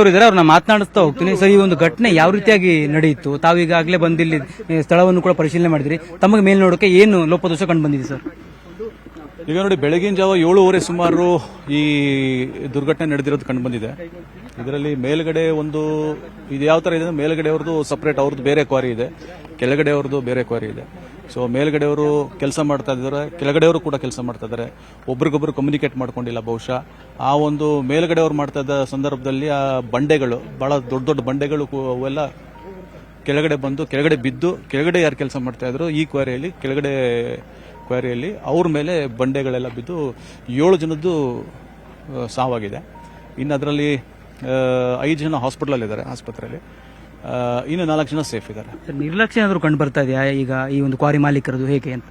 ಅವರು ಇದ್ದಾರೆ, ಅವ್ರನ್ನ ಮಾತನಾಡಿಸ್ತಾ ಹೋಗ್ತೀನಿ. ಸರ್, ಈ ಒಂದು ಘಟನೆ ಯಾವ ರೀತಿಯಾಗಿ ನಡೆಯಿತು? ತಾವೀಗಾಗಲೇ ಬಂದಿಲ್ಲಿ ಸ್ಥಳವನ್ನು ಕೂಡ ಪರಿಶೀಲನೆ ಮಾಡಿದ್ರಿ. ತಮಗೆ ಮೇಲ್ನೋಡಕ್ಕೆ ಏನು ಲೋಪದೋಷ ಕಂಡು ಬಂದಿದೆ ಸರ್? ಈಗ ನೋಡಿ, ಬೆಳಗಿನ ಜಾವ 7:30 ಸುಮಾರು ಈ ದುರ್ಘಟನೆ ನಡೆದಿರೋದು ಕಂಡು ಬಂದಿದೆ. ಇದರಲ್ಲಿ ಮೇಲ್ಗಡೆ ಇದು ಯಾವ ತರ ಇದೆ, ಮೇಲ್ಗಡೆ ಅವ್ರದ್ದು ಸಪರೇಟ್, ಅವ್ರದ್ದು ಬೇರೆ ಕ್ವಾರಿ ಇದೆ, ಕೆಳಗಡೆ ಅವ್ರದ್ದು ಬೇರೆ ಕ್ವಾರಿ ಇದೆ. ಸೊ ಮೇಲ್ಗಡೆಯವರು ಕೆಲಸ ಮಾಡ್ತಾ ಇದ್ದಾರೆ, ಕೆಳಗಡೆಯವರು ಕೂಡ ಕೆಲಸ ಮಾಡ್ತಾ ಇದ್ದಾರೆ. ಒಬ್ರಿಗೊಬ್ರು ಕಮ್ಯುನಿಕೇಟ್ ಮಾಡ್ಕೊಂಡಿಲ್ಲ ಬಹುಶಃ. ಆ ಒಂದು ಮೇಲ್ಗಡೆ ಅವ್ರು ಮಾಡ್ತಾ ಇದ್ದ ಸಂದರ್ಭದಲ್ಲಿ ಆ ಬಂಡೆಗಳು, ಬಹಳ ದೊಡ್ಡ ದೊಡ್ಡ ಬಂಡೆಗಳು ಅವೆಲ್ಲ ಕೆಳಗಡೆ ಬಿದ್ದು, ಕೆಳಗಡೆ ಯಾರು ಕೆಲಸ ಮಾಡ್ತಾ ಇದ್ರು ಈ ಕ್ವಾರಿಯಲ್ಲಿ ಅವ್ರ ಮೇಲೆ ಬಂಡೆಗಳೆಲ್ಲ ಬಿದ್ದು 7 ಜನದ್ದು ಸಾವಾಗಿದೆ. ಇನ್ನು ಅದರಲ್ಲಿ 5 ಜನ ಆಸ್ಪತ್ರೆಯಲ್ಲಿ, ಇನ್ನು 4 ಜನ ಸೇಫ್ ಇದ್ದಾರೆ. ನಿರ್ಲಕ್ಷ್ಯ ಏನಾದ್ರು ಕಂಡು ಬರ್ತಾ ಇದೆಯಾ ಈಗ ಈ ಒಂದು ಕ್ವಾರಿ ಮಾಲೀಕರದು, ಹೇಗೆ ಅಂತ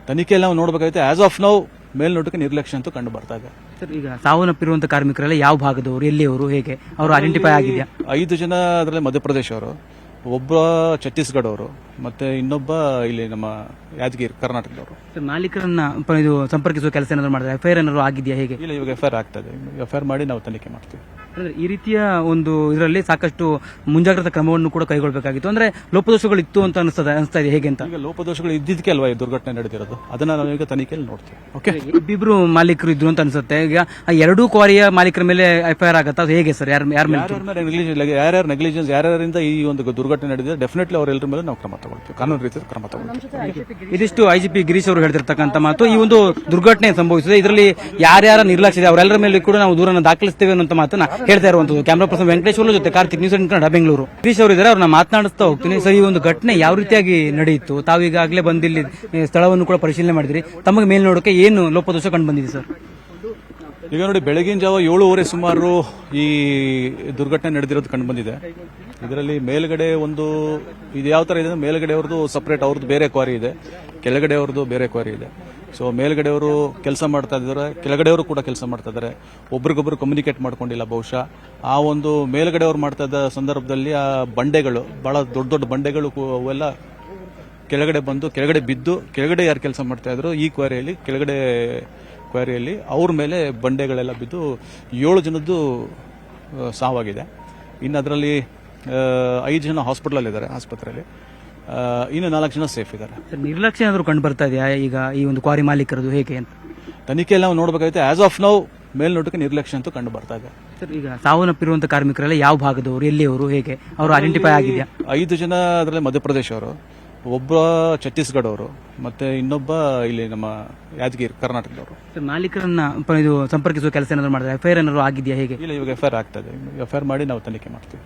ತನಿಖೆಯಲ್ಲಿ ನಾವು ನೋಡಬೇಕಾಗುತ್ತೆ. ಆಸ್ ಆಫ್ ನೌ ಮೇಲ್ನೋಟಕ್ಕೆ ನಿರ್ಲಕ್ಷ್ಯ ಅಂತೂ ಕಂಡು ಬರ್ತಾ ಇದೆ. ಸರ್, ಈಗ ಸಾವನ್ನಪ್ಪಿರುವಂತಹ ಕಾರ್ಮಿಕರೆಲ್ಲ ಯಾವ ಭಾಗದವರು, ಎಲ್ಲಿಯವರು, ಹೇಗೆ ಅವರು ಐಡೆಂಟಿಫೈ ಆಗಿದೆಯಾ? 5 ಜನ ಅದರಲ್ಲಿ ಮಧ್ಯಪ್ರದೇಶ ಅವರು, ಒಬ್ಬ ಛತ್ತೀಸ್ಗಢ ಅವರು, ಮತ್ತೆ ಇನ್ನೊಬ್ಬ ಇಲ್ಲಿ ನಮ್ಮ ಯಾದಗಿರಿ ಕರ್ನಾಟಕದವರು. ಮಾಲೀಕರನ್ನ ಇದು ಸಂಪರ್ಕಿಸುವ ಕೆಲಸ ಏನಾದ್ರು ಮಾಡಿದ್ರೆ ಎಫ್ಐಆರ್ ಏನಾದ್ರು ಆಗಿದೆಯಾ, ಹೇಗೆ? ಇಲ್ಲ, ಇವಾಗ ಎಫ್ಐಆರ್ ಆಗ್ತದೆ. ಎಫ್ಐಆರ್ ಮಾಡಿ ನಾವು ತನಿಖೆ ಮಾಡ್ತೀವಿ. ಈ ರೀತಿಯ ಒಂದು ಇದರಲ್ಲಿ ಸಾಕಷ್ಟು ಮುಂಜಾಗ್ರತಾ ಕ್ರಮವನ್ನು ಕೂಡ ಕೈಗೊಳ್ಳಬೇಕಾಗಿತ್ತು. ಅಂದ್ರೆ ಲೋಪದೋಷಗಳು ಇತ್ತು ಅಂತ ಅನಿಸ್ತಾ ಇದೆ, ಹೇಗೆ ಅಂತ? ಈಗ ಲೋಪದೋಷಗಳು ಇದ್ದಿದ್ದಕ್ಕೆ ಅಲ್ವಾ ಈ ದುರ್ಘಟನೆ ನಡೆದಿರೋದು, ಅದನ್ನ ನಾವು ಈಗ ತನಿಖೆಯಲ್ಲಿ ನೋಡ್ತೀವಿ. ಓಕೆ, ಇಬ್ಬಿಬ್ರು ಮಾಲೀಕರು ಇದ್ರು ಅಂತ ಅನ್ಸುತ್ತೆ. ಈಗ ಎರಡೂ ಕ್ವಾರಿಯ ಮಾಲೀಕರ ಮೇಲೆ ಎಫ್ಐಆರ್ ಆಗತ್ತಾ, ಹೇಗೆ ಸರ್? ಯಾರ್ಯಾರು ನೆಗ್ಲಿಜೆನ್ಸ್, ಯಾರ್ಯಾರಿಂದ ಈ ಒಂದು ದುರ್ಘಟನೆ ನಡೆದಿದೆ, ಡೆಫಿನೆಟ್ಲಿ ಅವರೆಲ್ಲರ ಮೇಲೆ ನಾವು ಕ್ರಮ ತಗೊಳ್ತೀವಿ, ಕಾನೂನು ರೀತಿಯ ಕ್ರಮ ತಗೊಳ್ತೀವಿ. ಇದಿಷ್ಟು ಐಜಿಪಿ ಗಿರೀಶ್ ಅವರು ಹೇಳ್ತಿರ್ತಕ್ಕಂಥ ಮಾತು. ಈ ಒಂದು ದುರ್ಘಟನೆ ಸಂಭವಿಸಿದೆ, ಇದರಲ್ಲಿ ಯಾರ್ಯಾರ ನಿರ್ಲಕ್ಷ್ಯ ಇದೆ ಅವರೆಲ್ಲರ ಮೇಲೆ ಕೂಡ ನಾವು ದೂರನ್ನು ದಾಖಲಿಸ್ತೇವೆ ಅನ್ನೋ ಮಾತನ್ನ ಹೇಳ್ತಾ ಇರುವಂತದ್ದು. ಕ್ಯಾಮರಾ ಪರ್ಸನ್ ವೆಂಕಟೇಶ್ವರ ಜೊತೆ ಕಾರ್ತಿಕ್, ನ್ಯೂಸ್ 18 ಕನ್ನಡ, ಬೆಂಗಳೂರು. ಗಿರೀಶ್ ಅವರು ಇದ್ದಾರೆ, ಅವ್ರನ್ನ ಮಾತನಾಡಿಸ್ತಾ ಹೋಗ್ತೀನಿ. ಸರ್, ಈ ಒಂದು ಘಟನೆ ಯಾವ ರೀತಿಯಾಗಿ ನಡೆಯಿತು? ತಾವೀಗಾಗಲೇ ಬಂದಿಲ್ಲಿ ಸ್ಥಳವನ್ನು ಕೂಡ ಪರಿಶೀಲನೆ ಮಾಡಿದ್ರಿ. ತಮಗೆ ಮೇಲ್ನೋಡಕ್ಕೆ ಏನು ಲೋಪದೋಷ ಕಂಡು ಬಂದಿದೆ ಸರ್? ಈಗ ನೋಡಿ, ಬೆಳಗಿನ ಜಾವ 7:30 ಸುಮಾರು ಈ ದುರ್ಘಟನೆ ನಡೆದಿರೋದು ಕಂಡು ಬಂದಿದೆ. ಇದರಲ್ಲಿ ಮೇಲ್ಗಡೆ ಇದು ಯಾವ ತರ ಇದೆ, ಮೇಲ್ಗಡೆ ಅವ್ರದ್ದು ಸಪರೇಟ್, ಅವ್ರದ್ದು ಬೇರೆ ಕ್ವಾರಿ ಇದೆ, ಕೆಳಗಡೆ ಅವ್ರದ್ದು ಬೇರೆ ಕ್ವಾರಿ ಇದೆ. ಸೊ ಮೇಲ್ಗಡೆಯವರು ಕೆಲಸ ಮಾಡ್ತಾ ಇದ್ದಾರೆ, ಕೆಳಗಡೆಯವರು ಕೂಡ ಕೆಲಸ ಮಾಡ್ತಾ ಇದ್ದಾರೆ. ಒಬ್ರಿಗೊಬ್ರು ಕಮ್ಯುನಿಕೇಟ್ ಮಾಡ್ಕೊಂಡಿಲ್ಲ ಬಹುಶಃ. ಆ ಒಂದು ಮೇಲ್ಗಡೆ ಅವ್ರು ಮಾಡ್ತಾ ಇದ್ದ ಸಂದರ್ಭದಲ್ಲಿ ಆ ಬಂಡೆಗಳು, ಬಹಳ ದೊಡ್ಡ ದೊಡ್ಡ ಬಂಡೆಗಳು ಅವೆಲ್ಲ ಕೆಳಗಡೆ ಬಿದ್ದು, ಕೆಳಗಡೆ ಯಾರು ಕೆಲಸ ಮಾಡ್ತಾ ಇದ್ರು ಈ ಕ್ವಾರಿಯಲ್ಲಿ ಅವ್ರ ಮೇಲೆ ಬಂಡೆಗಳೆಲ್ಲ ಬಿದ್ದು 7 ಜನದ್ದು ಸಾವಾಗಿದೆ. ಇನ್ನು ಅದರಲ್ಲಿ 5 ಜನ ಆಸ್ಪತ್ರೆಯಲ್ಲಿ, ಇನ್ನು 4 ಜನ ಸೇಫ್ ಇದ್ದಾರೆ. ನಿರ್ಲಕ್ಷ್ಯ ಏನಾದ್ರು ಕಂಡು ಬರ್ತಾ ಇದೆಯಾ ಈಗ ಈ ಒಂದು ಕ್ವಾರಿ ಮಾಲೀಕರದು, ಹೇಗೆ ಅಂತ? ತನಿಖೆಯಲ್ಲಿ ನಾವು ನೋಡಬೇಕಾಗುತ್ತೆ. ಆಸ್ ಆಫ್ ನೌ ಮೇಲ್ನೋಟಕ್ಕೆ ನಿರ್ಲಕ್ಷ್ಯ ಅಂತೂ ಕಂಡು ಬರ್ತಾ ಇದೆ. ಸರ್, ಈಗ ಸಾವನ್ನಪ್ಪಿರುವಂತಹ ಕಾರ್ಮಿಕರೆಲ್ಲ ಯಾವ ಭಾಗದವರು, ಎಲ್ಲಿಯವರು, ಹೇಗೆ ಅವರು ಐಡೆಂಟಿಫೈ ಆಗಿದೆಯಾ? 5 ಜನ ಅದರಲ್ಲಿ ಮಧ್ಯಪ್ರದೇಶ ಅವರು, ಒಬ್ಬ ಛತ್ತೀಸ್ಗಢ ಅವರು, ಮತ್ತೆ ಇನ್ನೊಬ್ಬ ಇಲ್ಲಿ ನಮ್ಮ ಯಾದಗಿರಿ ಕರ್ನಾಟಕದವರು. ಮಾಲೀಕರನ್ನ ಇದು ಸಂಪರ್ಕಿಸುವ ಕೆಲಸ ಏನಾದ್ರು ಮಾಡಿದ್ರೆ ಎಫ್ಐಆರ್ ಏನಾದ್ರು ಆಗಿದೆಯಾ, ಹೇಗೆ? ಇಲ್ಲ, ಇವಾಗ ಎಫ್ಐಆರ್ ಆಗ್ತದೆ. ಎಫ್ಐಆರ್ ಮಾಡಿ ನಾವು ತನಿಖೆ ಮಾಡ್ತೀವಿ.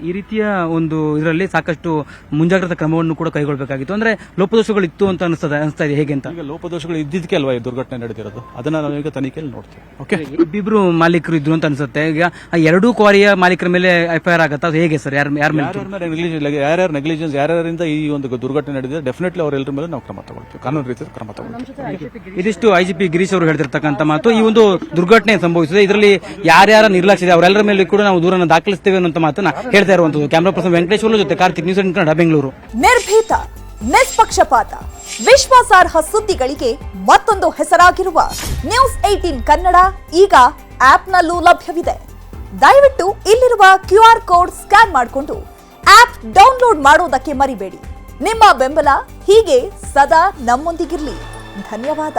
ಈ ರೀತಿಯ ಒಂದು ಇದರಲ್ಲಿ ಸಾಕಷ್ಟು ಮುಂಜಾಗ್ರತಾ ಕ್ರಮವನ್ನು ಕೂಡ ಕೈಗೊಳ್ಳಬೇಕಾಗಿತ್ತು. ಅಂದ್ರೆ ಲೋಪದೋಷಗಳು ಇತ್ತು ಅಂತ ಅನಿಸ್ತಾ ಇದೆ, ಹೇಗೆ ಅಂತ? ಈಗ ಲೋಪದೋಷಗಳು ಇದ್ದಿದ್ದಕ್ಕೆ ಅಲ್ವಾ ಈ ದುರ್ಘಟನೆ ನಡೆದಿರೋದು, ಅದನ್ನ ನಾವು ಈಗ ತನಿಖೆಯಲ್ಲಿ ನೋಡ್ತೀವಿ. ಓಕೆ, ಇಬ್ಬಿಬ್ರು ಮಾಲೀಕರು ಇದ್ರು ಅಂತ ಅನ್ಸುತ್ತೆ. ಈಗ ಎರಡೂ ಕ್ವಾರಿಯ ಮಾಲೀಕರ ಮೇಲೆ ಎಫ್ಐಆರ್ ಆಗತ್ತಾ, ಹೇಗೆ ಸರ್? ಯಾರ್ಯಾರು ನೆಗ್ಲಿಜೆನ್ಸ್, ಯಾರ್ಯಾರಿಂದ ಈ ಒಂದು ದುರ್ಘಟನೆ ನಡೆದಿದೆ, ಡೆಫಿನೆಟ್ಲಿ ಅವರೆಲ್ಲರ ಮೇಲೆ ನಾವು ಕ್ರಮ ತಗೊಳ್ತೀವಿ, ಕಾನೂನು ರೀತಿಯ ಕ್ರಮ ತಗೊಳ್ತೀವಿ. ಇದಿಷ್ಟು ಐಜಿಪಿ ಗಿರೀಶ್ ಅವರು ಹೇಳ್ತಿರ್ತಕ್ಕಂಥ ಮಾತು. ಈ ಒಂದು ದುರ್ಘಟನೆ ಸಂಭವಿಸಿದೆ, ಇದರಲ್ಲಿ ಯಾರ್ಯಾರ ನಿರ್ಲಕ್ಷ್ಯ ಇದೆ ಅವರೆಲ್ಲರ ಮೇಲೆ ಕೂಡ ನಾವು ದೂರನ್ನು ದಾಖಲಿಸ್ತೇವೆ ಅನ್ನೋ ಮಾತನ್ನ ಹೇಳ್ತಾ ಇರುವಂತದ್ದು. ಕ್ಯಾಮರಾ ಪರ್ಸನ್ ವೆಂಕಟೇಶ್ವರ ಜೊತೆ ಕಾರ್ತಿಕ್, ನ್ಯೂಸ್ 18 ಕನ್ನಡ, ಬೆಂಗಳೂರು. ನಿರ್ಭೀತ, ನಿಷ್ಪಕ್ಷಪಾತ, ವಿಶ್ವಾಸಾರ್ಹ ಸುದ್ದಿಗಳಿಗೆ ಮತ್ತೊಂದು ಹೆಸರಾಗಿರುವ ನ್ಯೂಸ್ 18 ಕನ್ನಡ ಈಗ ಆಪ್ನಲ್ಲೂ ಲಭ್ಯವಿದೆ. ದಯವಿಟ್ಟು ಇಲ್ಲಿರುವ QR ಕೋಡ್ ಸ್ಕ್ಯಾನ್ ಮಾಡಿಕೊಂಡು ಆಪ್ ಡೌನ್ಲೋಡ್ ಮಾಡೋದಕ್ಕೆ ಮರಿಬೇಡಿ. ನಿಮ್ಮ ಬೆಂಬಲ ಹೀಗೆ ಸದಾ ನಮ್ಮೊಂದಿಗಿರಲಿ. ಧನ್ಯವಾದ.